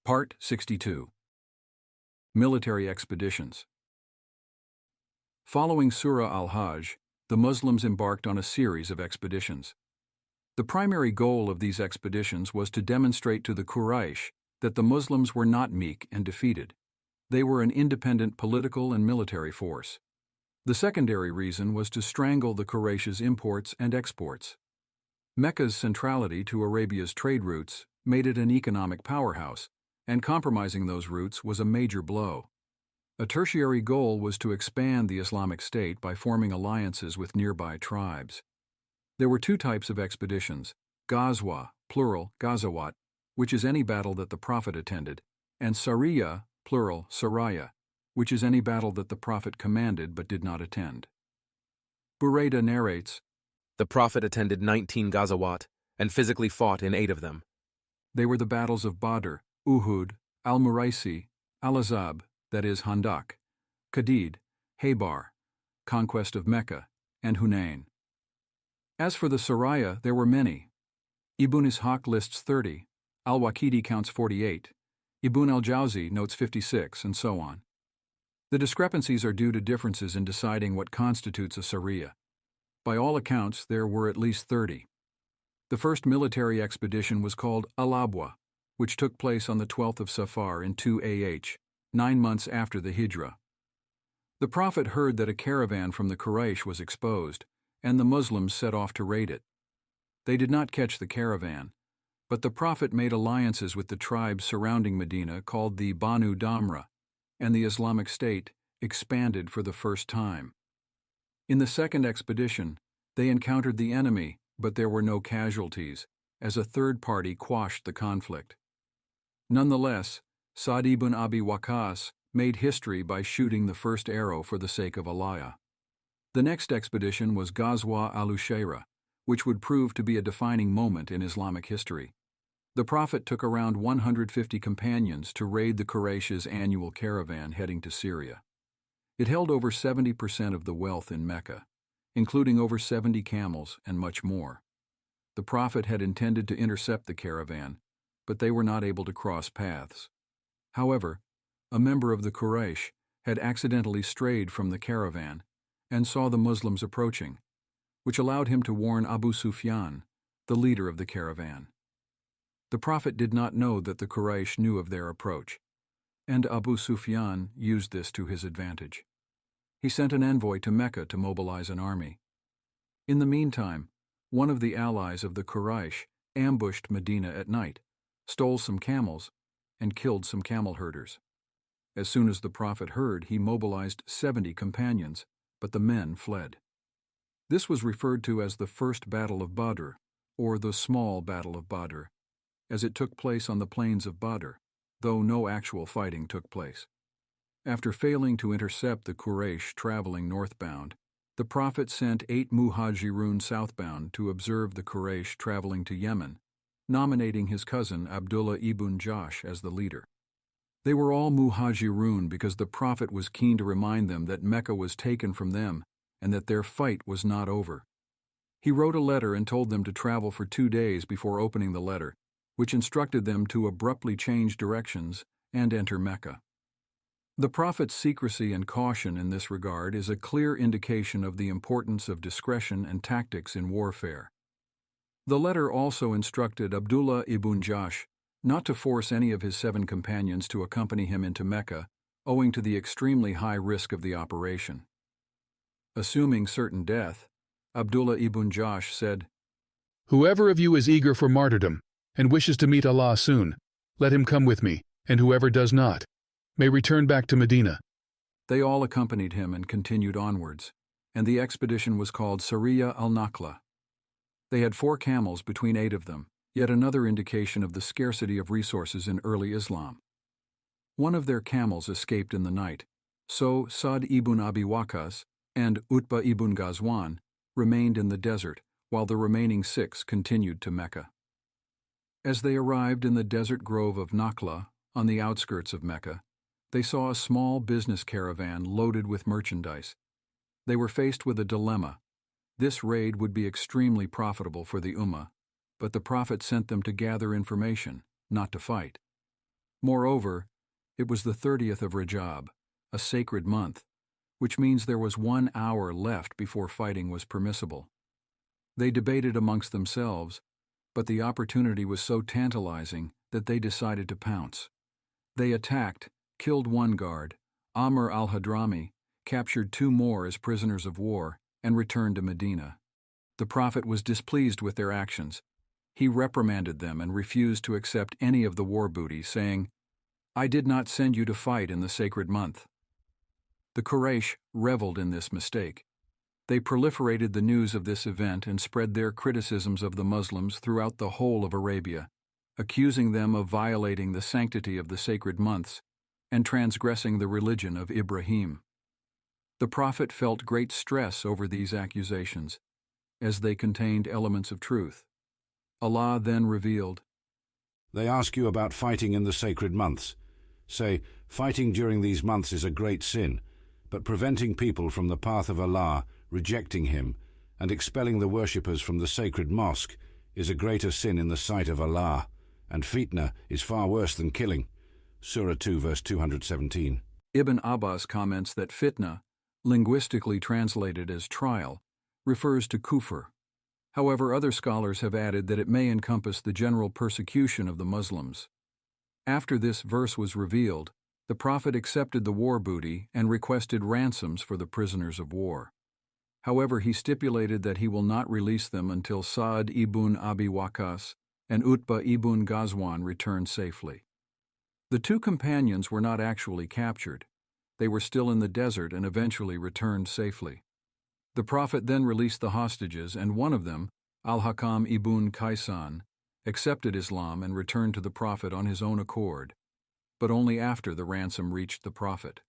Part 62. Military Expeditions. Following Surah al-Hajj, the Muslims embarked on a series of expeditions. The primary goal of these expeditions was to demonstrate to the Quraysh that the Muslims were not meek and defeated. They were an independent political and military force. The secondary reason was to strangle the Quraysh's imports and exports. Mecca's centrality to Arabia's trade routes made it an economic powerhouse, and compromising those routes was a major blow. A tertiary goal was to expand the Islamic State by forming alliances with nearby tribes. There were two types of expeditions: Ghazwa, plural, Ghazawat, which is any battle that the Prophet attended, and Sariyah, plural, Saraya, which is any battle that the Prophet commanded but did not attend. Burayda narrates, "The Prophet attended 19 Ghazawat and physically fought in 8 of them. They were the battles of Badr, Uhud, Al-Muraisi, Al-Azab, that is Handak, Qadid, Haybar, conquest of Mecca, and Hunain. As for the Saraya, there were many. Ibn Ishaq lists 30, Al-Waqidi counts 48, Ibn al-Jawzi notes 56, and so on. The discrepancies are due to differences in deciding what constitutes a Sariyah. By all accounts, there were at least 30. The first military expedition was called Al-Abwa, which took place on the 12th of Safar in 2 AH, 9 months after the Hijrah. The Prophet heard that a caravan from the Quraysh was exposed, and the Muslims set off to raid it. They did not catch the caravan, but the Prophet made alliances with the tribes surrounding Medina called the Banu Damra, and the Islamic State expanded for the first time. In the second expedition, they encountered the enemy, but there were no casualties, as a third party quashed the conflict. Nonetheless, Sa'd ibn Abi Waqqas made history by shooting the first arrow for the sake of Allah. The next expedition was Ghazwa al-Ushaira, which would prove to be a defining moment in Islamic history. The Prophet took around 150 companions to raid the Quraysh's annual caravan heading to Syria. It held over 70% of the wealth in Mecca, including over 70 camels and much more. The Prophet had intended to intercept the caravan, but they were not able to cross paths. However, a member of the Quraysh had accidentally strayed from the caravan and saw the Muslims approaching, which allowed him to warn Abu Sufyan, the leader of the caravan. The Prophet did not know that the Quraysh knew of their approach, and Abu Sufyan used this to his advantage. He sent an envoy to Mecca to mobilize an army. In the meantime, one of the allies of the Quraysh ambushed Medina at night, stole some camels, and killed some camel herders. As soon as the Prophet heard, he mobilized 70 companions, but the men fled. This was referred to as the First Battle of Badr, or the Small Battle of Badr, as it took place on the plains of Badr, though no actual fighting took place. After failing to intercept the Quraysh traveling northbound, the Prophet sent 8 Muhajirun southbound to observe the Quraysh traveling to Yemen, nominating his cousin Abdullah ibn Jahsh as the leader. They were all Muhajirun because the Prophet was keen to remind them that Mecca was taken from them and that their fight was not over. He wrote a letter and told them to travel for 2 days before opening the letter, which instructed them to abruptly change directions and enter Mecca. The Prophet's secrecy and caution in this regard is a clear indication of the importance of discretion and tactics in warfare. The letter also instructed Abdullah ibn Jahsh not to force any of his 7 companions to accompany him into Mecca, owing to the extremely high risk of the operation. Assuming certain death, Abdullah ibn Jahsh said, "Whoever of you is eager for martyrdom and wishes to meet Allah soon, let him come with me, and whoever does not, may return back to Medina." They all accompanied him and continued onwards, and the expedition was called Sariyah al-Naqla. They had 4 camels between 8 of them, yet another indication of the scarcity of resources in early Islam. One of their camels escaped in the night, so Sa'd ibn Abi Waqqas and Utbah ibn Ghazwan remained in the desert, while the remaining 6 continued to Mecca. As they arrived in the desert grove of Naqla, on the outskirts of Mecca, they saw a small business caravan loaded with merchandise. They were faced with a dilemma. This raid would be extremely profitable for the Ummah, but the Prophet sent them to gather information, not to fight. Moreover, it was the 30th of Rajab, a sacred month, which means there was 1 hour left before fighting was permissible. They debated amongst themselves, but the opportunity was so tantalizing that they decided to pounce. They attacked, killed 1 guard, Amr al-Hadrami, captured 2 more as prisoners of war, and returned to Medina. The Prophet was displeased with their actions. He reprimanded them and refused to accept any of the war booty, saying, "I did not send you to fight in the sacred month." The Quraysh reveled in this mistake. They proliferated the news of this event and spread their criticisms of the Muslims throughout the whole of Arabia, accusing them of violating the sanctity of the sacred months and transgressing the religion of Ibrahim. The Prophet felt great stress over these accusations, as they contained elements of truth. Allah then revealed, They ask you about fighting in the sacred months. Say, fighting during these months is a great sin, but preventing people from the path of Allah, rejecting Him, and expelling the worshippers from the sacred mosque is a greater sin in the sight of Allah, and fitna is far worse than killing. Surah 2, verse 217. Ibn Abbas comments that fitna, linguistically translated as trial, refers to kufr. However, other scholars have added that it may encompass the general persecution of the Muslims. After this verse was revealed, the Prophet accepted the war booty and requested ransoms for the prisoners of war. However, he stipulated that he will not release them until Sa'd ibn Abi Waqqas and Utbah ibn Ghazwan return safely. The 2 companions were not actually captured. They were still in the desert and eventually returned safely. The Prophet then released the hostages, and one of them, Al-Hakam ibn Kaysan, accepted Islam and returned to the Prophet on his own accord, but only after the ransom reached the Prophet.